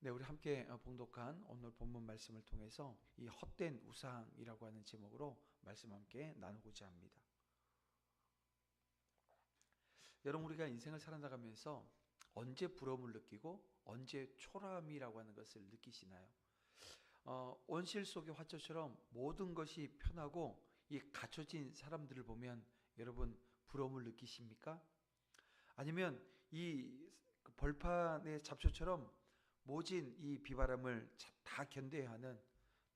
네, 우리 함께 봉독한 오늘 본문 말씀을 통해서 이 헛된 우상이라고 하는 제목으로 말씀 함께 나누고자 합니다. 여러분, 우리가 인생을 살아나가면서 언제 부러움을 느끼고 언제 초라함이라고 하는 것을 느끼시나요? 온실 속의 화초처럼 모든 것이 편하고 이 갖춰진 사람들을 보면 여러분 부러움을 느끼십니까? 아니면 이 벌판의 잡초처럼 모진 이 비바람을 다 견뎌야 하는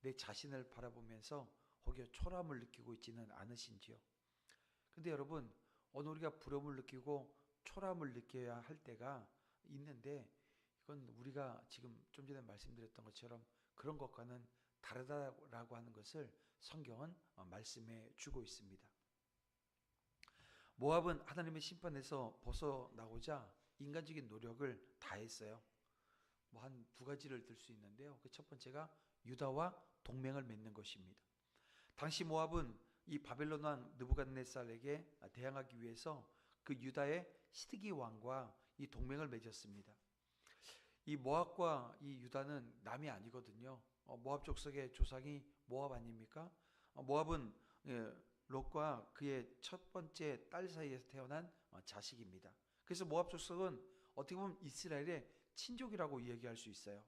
내 자신을 바라보면서 혹여 초라함을 느끼고 있지는 않으신지요? 근데 여러분, 오늘 우리가 부러움을 느끼고 초라함을 느껴야 할 때가 있는데, 이건 우리가 지금 좀 전에 말씀드렸던 것처럼 그런 것과는 다르다라고 하는 것을 성경은 말씀해 주고 있습니다. 모압은 하나님의 심판에서 벗어나고자 인간적인 노력을 다했어요. 뭐 한 두 가지를 들 수 있는데요. 그 첫 번째가 유다와 동맹을 맺는 것입니다. 당시 모압은 이 바벨론 왕 느부갓네살에게 대항하기 위해서 그 유다의 시드기 왕과 이 동맹을 맺었습니다. 이 모압과 이 유다는 남이 아니거든요. 모압 족속의 조상이 모압 아닙니까? 모압은 롯과 그의 첫 번째 딸 사이에서 태어난 자식입니다. 그래서 모압 족속은 어떻게 보면 이스라엘의 친족이라고 이야기할 수 있어요.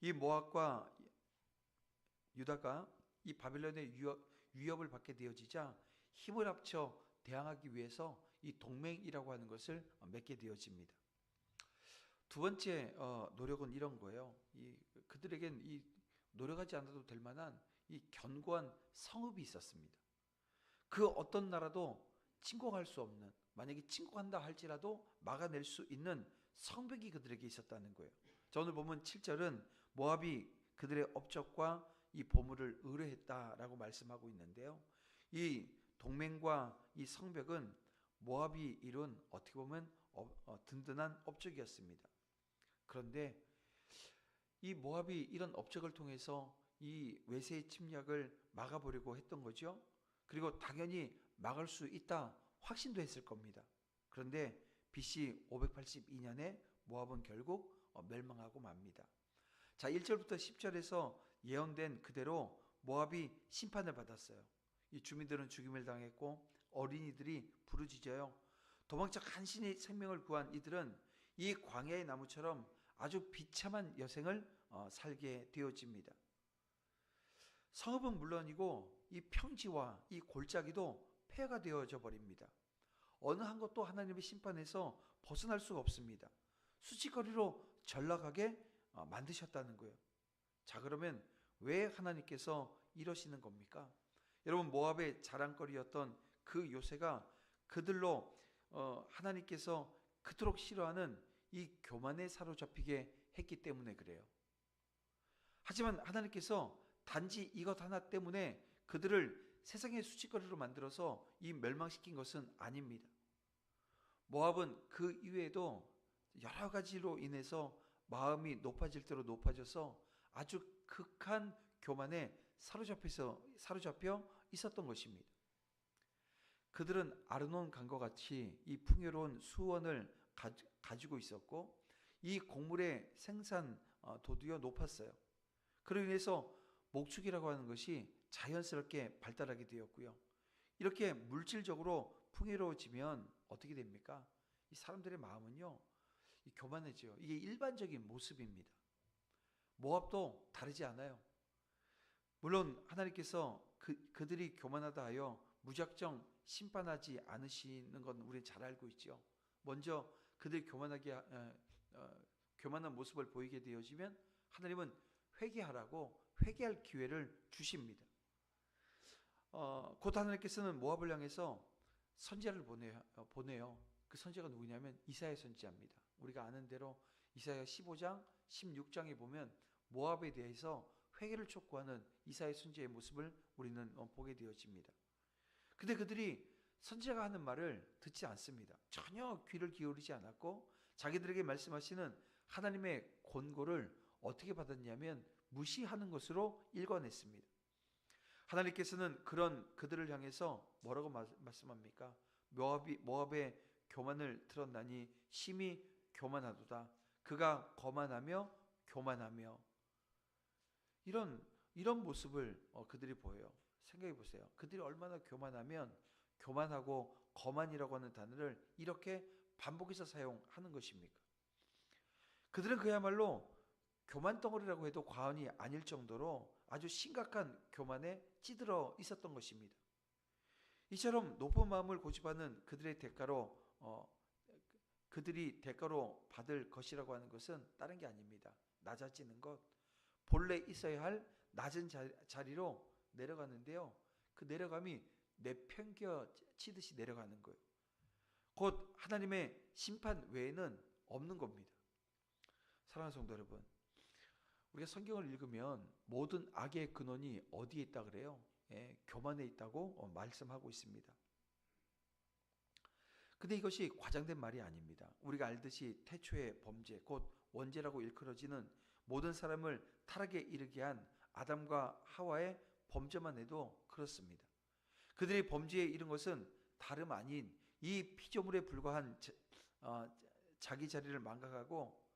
이 모압과 유다가 이 바벨론의 위협을 받게 되어지자 힘을 합쳐 대항하기 위해서 이 동맹이라고 하는 것을 맺게 되어집니다. 두 번째 노력은 이런 거예요. 그들에겐 이 노력하지 않아도 될 만한 이 견고한 성읍이 있었습니다. 그 어떤 나라도 침공할 수 없는, 만약에 침공한다 할지라도 막아낼 수 있는 성벽이 그들에게 있었다는 거예요. 자, 오늘 보면 7절은 모압이 그들의 업적과 이 보물을 의뢰했다라고 말씀하고 있는데요. 이 동맹과 이 성벽은 모압이 이룬 어떻게 보면 든든한 업적이었습니다. 그런데 이 모압이 이런 업적을 통해서 이 외세의 침략을 막아보려고 했던 거죠. 그리고 당연히 막을 수 있다 확신도 했을 겁니다. 그런데 BC 582년에 모압은 결국 멸망하고 맙니다. 자, 1절부터 10절에서 예언된 그대로 모압이 심판을 받았어요. 이 주민들은 죽임을 당했고 어린이들이 부르짖어요. 도망쳐 간신히 생명을 구한 이들은 이 광야의 나무처럼 아주 비참한 여생을 살게 되어집니다. 성읍은 물론이고 이 평지와 이 골짜기도 폐허가 되어져 버립니다. 어느 한 것도 하나님의 심판에서 벗어날 수가 없습니다. 수치거리로 전락하게 만드셨다는 거예요. 자, 그러면 왜 하나님께서 이러시는 겁니까? 여러분, 모압의 자랑거리였던 그 요새가 그들로 하나님께서 그토록 싫어하는 이 교만에 사로잡히게 했기 때문에 그래요. 하지만 하나님께서 단지 이것 하나 때문에 그들을 세상의 수치거리로 만들어서 이 멸망시킨 것은 아닙니다. 모압은 그 이외에도 여러 가지로 인해서 마음이 높아질 대로 높아져서 아주 극한 교만에 사로잡혀 있었던 것입니다. 그들은 아르논 강과 같이 이 풍요로운 수원을 가지고 있었고 이 곡물의 생산 도도 높았어요. 그로 인해서 목축이라고 하는 것이 자연스럽게 발달하게 되었고요. 이렇게 물질적으로 풍요로워지면 어떻게 됩니까? 이 사람들의 마음은요, 교만해져요. 이게 일반적인 모습입니다. 모압도 다르지 않아요. 물론 하나님께서 그들이 교만하다 하여 무작정 심판하지 않으시는 건 우리는 잘 알고 있죠. 먼저 그들이 교만한 모습을 보이게 되어지면 하나님은 회개하라고 회개할 기회를 주십니다. 곧 하나님께서는 모압을 향해서 선지자를 보내요. 그 선지자가 누구냐면 이사야 선지자입니다. 우리가 아는 대로 이사야 15장, 16장에 보면 모압에 대해서 회개를 촉구하는 이사야 선지자의 모습을 우리는 보게 되어집니다. 근데 그들이 선지자가 하는 말을 듣지 않습니다. 전혀 귀를 기울이지 않았고 자기들에게 말씀하시는 하나님의 권고를 어떻게 받았냐면 무시하는 것으로 일관했습니다. 하나님께서는 그런 그들을 향해서 뭐라고 말씀합니까? 모압의 교만을 드러나니 심히 교만하도다. 그가 거만하며 교만하며 이런 모습을 그들이 보여요. 생각해 보세요. 그들이 얼마나 교만하면 교만하고 거만이라고 하는 단어를 이렇게 반복해서 사용하는 것입니까? 그들은 그야말로 교만 덩어리라고 해도 과언이 아닐 정도로 아주 심각한 교만에 찌들어 있었던 것입니다. 이처럼 높은 마음을 고집하는 그들의 대가로 그들이 대가로 받을 것이라고 하는 것은 다른 게 아닙니다. 낮아지는 것, 본래 있어야 할 낮은 자리로 내려가는데요. 그 내려감이 내팽겨 치듯이 내려가는 거예요. 곧 하나님의 심판 외에는 없는 겁니다. 사랑하는 성도 여러분, 우리가 성경을 읽으면 모든 악의 근원이 어디에 있다 그래요? 교만에 있다고 말씀하고 있습니다. 근데 이것이 과장된 말이 아닙니다. 우리가 알듯이 태초의 범죄, 곧 원죄라고 일컬어지는 모든 사람을 타락에 이르게 한 아담과 하와의 범죄만 해도 그렇습니다. 그들의 범죄에 이른 것은 다름 아닌 이 피조물에 불과한 자기 자리를 망각하고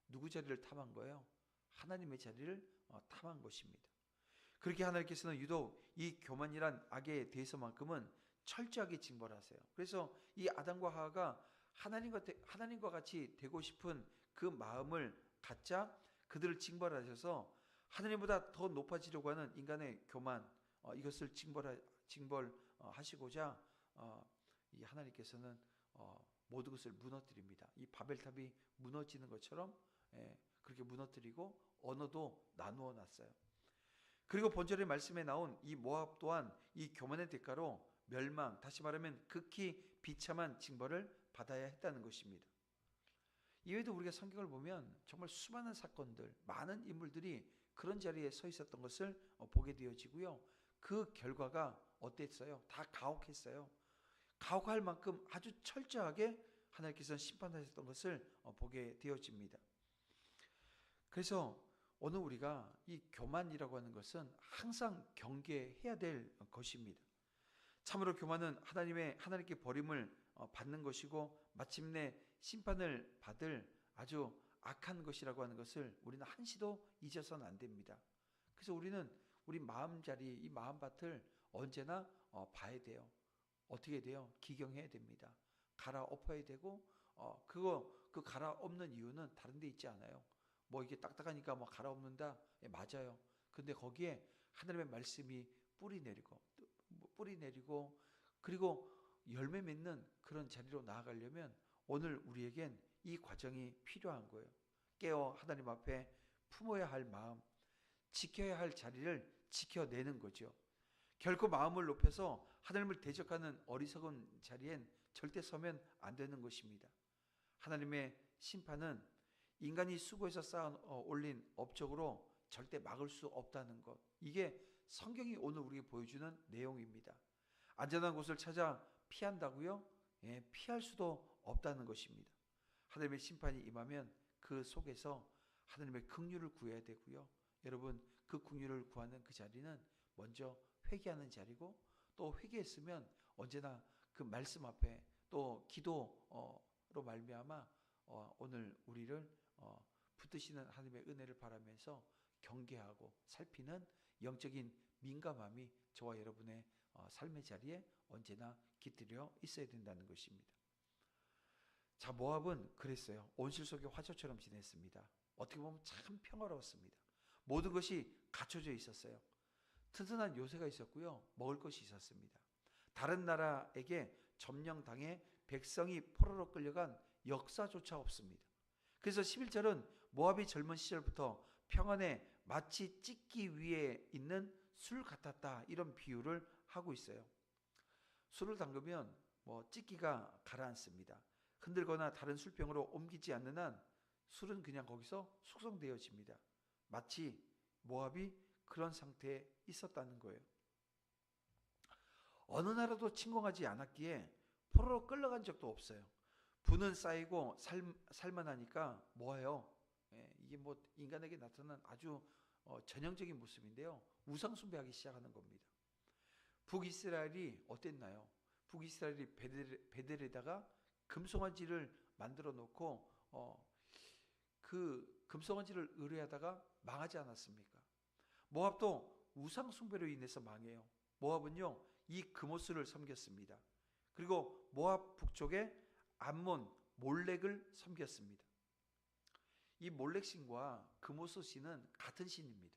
누구 자리를 탐한 거예요? 하나님의 자리를 탐한 것입니다. 그렇게 하나님께서는 유독 이 교만이란 악에 대해서만큼은 철저하게 징벌하세요. 그래서 이 아담과 하와가 하나님과 같이 되고 싶은 그 마음을 갖자 그들을 징벌하셔서 하나님보다 더 높아지려고 하는 인간의 교만, 이것을 징벌하시고자 이 하나님께서는 모든 것을 무너뜨립니다. 이 바벨탑이 무너지는 것처럼 그렇게 무너뜨리고 언어도 나누어 놨어요. 그리고 본절의 말씀에 나온 이 모압 또한 이 교만의 대가로 멸망, 다시 말하면 극히 비참한 징벌을 받아야 했다는 것입니다. 이외에도 우리가 성경을 보면 정말 수많은 사건들, 많은 인물들이 그런 자리에 서 있었던 것을 보게 되어지고요. 그 결과가 어땠어요? 다 가혹했어요. 가혹할 만큼 아주 철저하게 하나님께서는 심판하셨던 것을 보게 되어집니다. 그래서 오늘 우리가 이 교만이라고 하는 것은 항상 경계해야 될 것입니다. 참으로 교만은 하나님께 버림을 받는 것이고 마침내 심판을 받을 아주 악한 것이라고 하는 것을 우리는 한시도 잊어서는 안 됩니다. 그래서 우리는 우리 마음자리, 이 마음밭을 언제나 봐야 돼요. 어떻게 돼요? 기경해야 됩니다. 갈아엎어야 되고 그 갈아엎는 이유는 다른 데 있지 않아요. 뭐 이게 딱딱하니까 뭐 갈아엎는다? 맞아요. 근데 거기에 하나님의 말씀이 뿌리 내리고 그리고 열매 맺는 그런 자리로 나아가려면 오늘 우리에겐 이 과정이 필요한 거예요. 깨어 하나님 앞에 품어야 할 마음, 지켜야 할 자리를 지켜내는 거죠. 결코 마음을 높여서 하나님을 대적하는 어리석은 자리엔 절대 서면 안 되는 것입니다. 하나님의 심판은 인간이 수고해서 쌓아 올린 업적으로 절대 막을 수 없다는 것. 이게 성경이 오늘 우리에게 보여주는 내용입니다. 안전한 곳을 찾아 피한다고요? 피할 수도 없다는 것입니다. 하나님의 심판이 임하면 그 속에서 하나님의 긍휼을 구해야 되고요. 여러분, 그 긍휼을 구하는 그 자리는 먼저 회개하는 자리고 또 회개했으면 언제나 그 말씀 앞에 또 기도로 말미암아 오늘 우리를 붙드시는 하나님의 은혜를 바라면서 경계하고 살피는 영적인 민감함이 저와 여러분의 삶의 자리에 언제나 깃들여 있어야 된다는 것입니다. 자, 모압은 그랬어요. 온실 속의 화초처럼 지냈습니다. 어떻게 보면 참 평화로웠습니다. 모든 것이 갖춰져 있었어요. 튼튼한 요새가 있었고요. 먹을 것이 있었습니다. 다른 나라에게 점령당해 백성이 포로로 끌려간 역사조차 없습니다. 그래서 11절은 모압이 젊은 시절부터 평안에 마치 찢기 위에 있는 술 같았다, 이런 비유를 하고 있어요. 술을 담그면 찢기가 가라앉습니다. 흔들거나 다른 술병으로 옮기지 않는 한 술은 그냥 거기서 숙성되어집니다. 마치 모압이 그런 상태에 있었다는 거예요. 어느 나라도 침공하지 않았기에 포로로 끌려간 적도 없어요. 부는 쌓이고 살만하니까 뭐예요? 이게 인간에게 나타난 아주 전형적인 모습인데요. 우상 숭배하기 시작하는 겁니다. 북이스라엘이 어땠나요? 북이스라엘이 베델에다가 금송아지를 만들어 놓고 그 금송아지를 의뢰하다가 망하지 않았습니까? 모압도 우상 숭배로 인해서 망해요. 모압은요, 이 그모스를 섬겼습니다. 그리고 모압 북쪽에 암몬 몰렉을 섬겼습니다. 이 몰렉 신과 그모스 신은 같은 신입니다.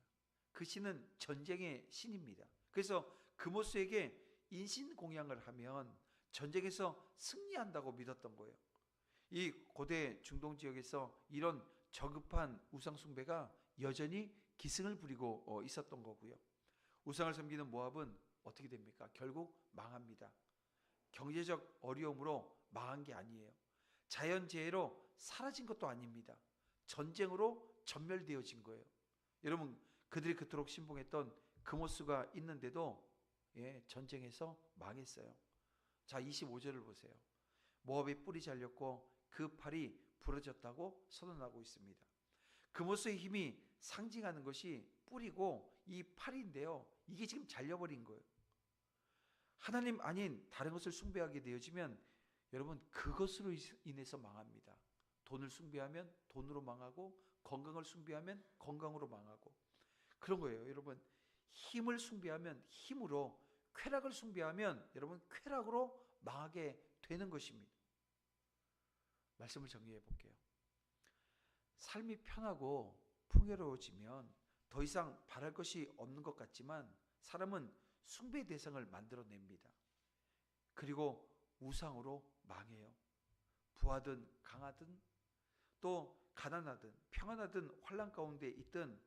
그 신은 전쟁의 신입니다. 그래서 그모스에게 인신공양을 하면 전쟁에서 승리한다고 믿었던 거예요. 이 고대 중동 지역에서 이런 저급한 우상 숭배가 여전히 기승을 부리고 있었던 거고요. 우상을 섬기는 모압은 어떻게 됩니까? 결국 망합니다. 경제적 어려움으로 망한 게 아니에요. 자연재해로 사라진 것도 아닙니다. 전쟁으로 전멸되어진 거예요. 여러분, 그들이 그토록 신봉했던 그모스가 있는데도 전쟁에서 망했어요. 자, 25절을 보세요. 모압의 뿔이 잘렸고 그 팔이 부러졌다고 선언하고 있습니다. 그모스의 힘이 상징하는 것이 뿔이고 이 팔인데요, 이게 지금 잘려버린 거예요. 하나님 아닌 다른 것을 숭배하게 되어지면 여러분, 그것으로 인해서 망합니다. 돈을 숭배하면 돈으로 망하고, 건강을 숭배하면 건강으로 망하고, 그런 거예요. 여러분, 힘을 숭배하면 힘으로, 쾌락을 숭배하면 여러분 쾌락으로 망하게 되는 것입니다. 말씀을 정리해 볼게요. 삶이 편하고 풍요로워지면 더 이상 바랄 것이 없는 것 같지만 사람은 숭배 대상을 만들어냅니다. 그리고 우상으로 망해요. 부하든 강하든 또 가난하든 평안하든 환난 가운데 있든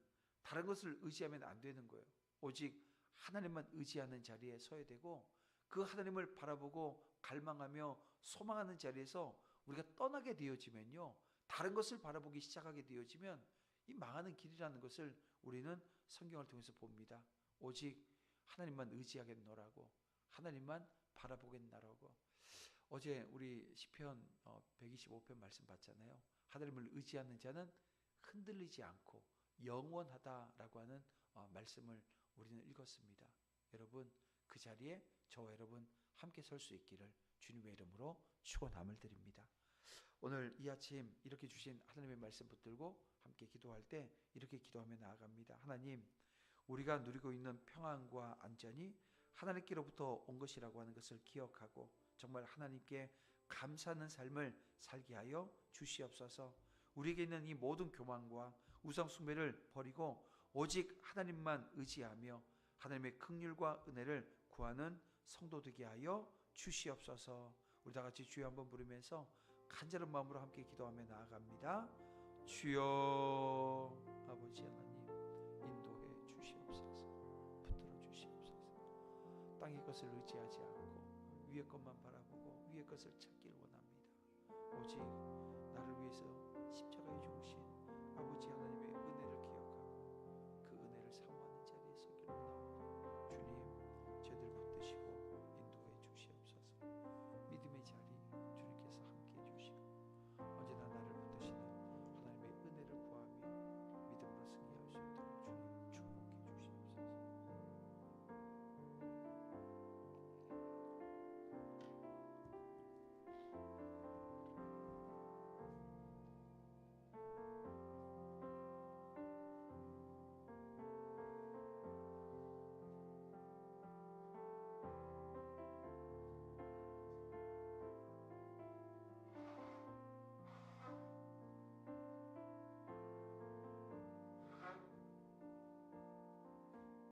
다른 것을 의지하면 안 되는 거예요. 오직 하나님만 의지하는 자리에 서야 되고, 그 하나님을 바라보고 갈망하며 소망하는 자리에서 우리가 떠나게 되어지면요, 다른 것을 바라보기 시작하게 되어지면 이 망하는 길이라는 것을 우리는 성경을 통해서 봅니다. 오직 하나님만 의지하겠노라고, 하나님만 바라보겠나라고. 어제 우리 시편 125편 말씀 봤잖아요. 하나님을 의지하는 자는 흔들리지 않고 영원하다라고 하는 말씀을 우리는 읽었습니다. 여러분, 그 자리에 저와 여러분 함께 설 수 있기를 주님의 이름으로 축원함을 드립니다. 오늘 이 아침 이렇게 주신 하나님의 말씀 붙들고 함께 기도할 때 이렇게 기도하며 나아갑니다. 하나님, 우리가 누리고 있는 평안과 안전이 하나님께로부터 온 것이라고 하는 것을 기억하고 정말 하나님께 감사하는 삶을 살게 하여 주시옵소서. 우리에게 있는 이 모든 교만과 우상 숭배를 버리고 오직 하나님만 의지하며 하나님의 긍휼과 은혜를 구하는 성도 되게 하여 주시옵소서. 우리 다 같이 주여 한번 부르면서 간절한 마음으로 함께 기도하며 나아갑니다. 주여, 아버지 하나님 인도해 주시옵소서. 붙들어 주시옵소서. 땅의 것을 의지하지 않고 위의 것만 바라보고 위의 것을 찾길 원합니다. 오직 나를 위해서 십자가에 죽는